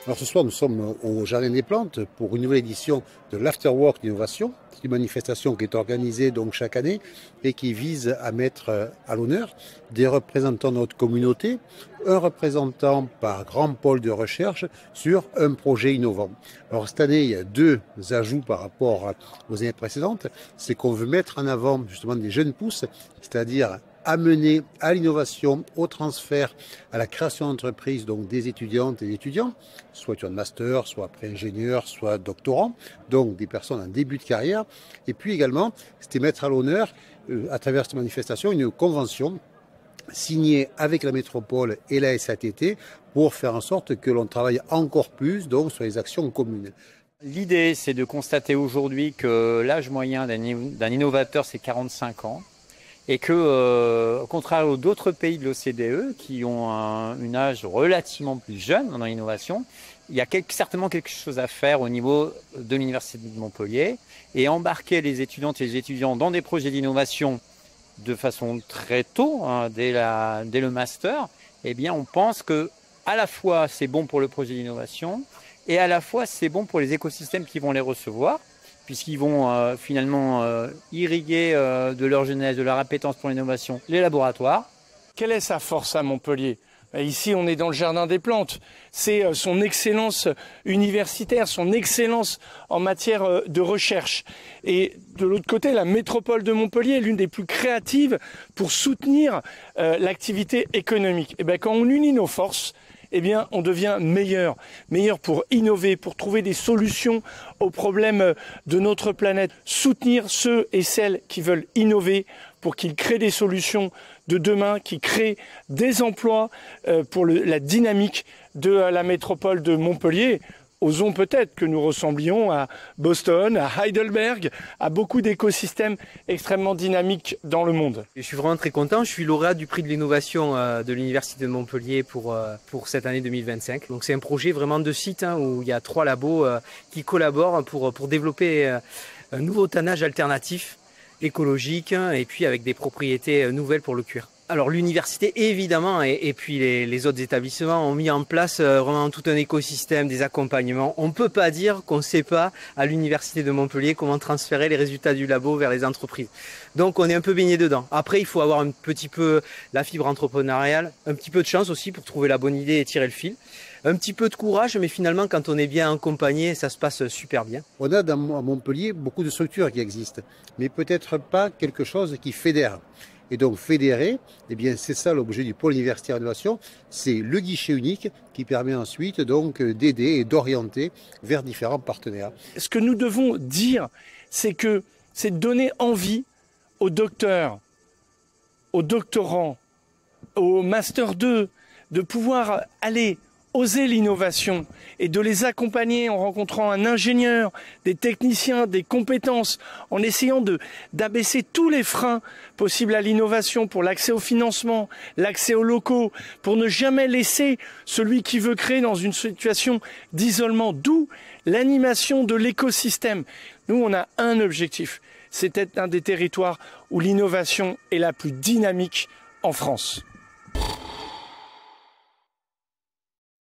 Alors ce soir, nous sommes au Jardin des Plantes pour une nouvelle édition de l'Afterwork d'Innovation. C'est une manifestation qui est organisée donc chaque année et qui vise à mettre à l'honneur des représentants de notre communauté, un représentant par grand pôle de recherche sur un projet innovant. Alors cette année, il y a deux ajouts par rapport aux années précédentes. C'est qu'on veut mettre en avant justement des jeunes pousses, c'est-à-dire amener à l'innovation, au transfert, à la création d'entreprises, donc des étudiantes et des étudiants, soit étudiants de master, soit après ingénieurs, soit doctorants, donc des personnes en début de carrière. Et puis également, c'était mettre à l'honneur, à travers cette manifestation, une convention signée avec la métropole et la SATT pour faire en sorte que l'on travaille encore plus donc, sur les actions communes. L'idée, c'est de constater aujourd'hui que l'âge moyen d'un innovateur, c'est 45 ans. Et que, au contraire d'autres pays de l'OCDE qui ont un âge relativement plus jeune dans l'innovation, il y a certainement quelque chose à faire au niveau de l'Université de Montpellier et embarquer les étudiantes et les étudiants dans des projets d'innovation de façon très tôt, dès le master. Eh bien, on pense que à la fois c'est bon pour le projet d'innovation et à la fois c'est bon pour les écosystèmes qui vont les recevoir, puisqu'ils vont finalement irriguer de leur jeunesse, de leur appétence pour l'innovation, les laboratoires. Quelle est sa force à Montpellier ? Ici, on est dans le Jardin des Plantes. C'est son excellence universitaire, son excellence en matière de recherche. Et de l'autre côté, la métropole de Montpellier est l'une des plus créatives pour soutenir l'activité économique. Et bien, quand on unit nos forces, eh bien, on devient meilleur. Meilleur pour innover, pour trouver des solutions aux problèmes de notre planète. Soutenir ceux et celles qui veulent innover pour qu'ils créent des solutions de demain, qui créent des emplois pour la dynamique de la métropole de Montpellier. Osons peut-être que nous ressemblions à Boston, à Heidelberg, à beaucoup d'écosystèmes extrêmement dynamiques dans le monde. Je suis vraiment très content. Je suis lauréat du prix de l'innovation de l'Université de Montpellier pour cette année 2025. Donc c'est un projet vraiment de site où il y a 3 labos qui collaborent pour développer un nouveau tannage alternatif, écologique et puis avec des propriétés nouvelles pour le cuir. Alors l'université évidemment et puis les autres établissements ont mis en place vraiment tout un écosystème, des accompagnements. On ne peut pas dire qu'on ne sait pas à l'université de Montpellier comment transférer les résultats du labo vers les entreprises. Donc on est un peu baigné dedans. Après il faut avoir un petit peu la fibre entrepreneuriale, un petit peu de chance aussi pour trouver la bonne idée et tirer le fil. Un petit peu de courage, mais finalement, quand on est bien accompagné, ça se passe super bien. On a à Montpellier beaucoup de structures qui existent, mais peut-être pas quelque chose qui fédère. Et donc fédérer, eh bien c'est ça l'objet du pôle universitaire d'innovation, c'est le guichet unique qui permet ensuite donc d'aider et d'orienter vers différents partenaires. Ce que nous devons dire, c'est de donner envie aux docteurs, aux doctorants, aux Master 2, de pouvoir aller oser l'innovation et de les accompagner en rencontrant un ingénieur, des techniciens, des compétences, en essayant d'abaisser tous les freins possibles à l'innovation pour l'accès au financement, l'accès aux locaux, pour ne jamais laisser celui qui veut créer dans une situation d'isolement, d'où l'animation de l'écosystème. Nous, on a un objectif, c'est être un des territoires où l'innovation est la plus dynamique en France.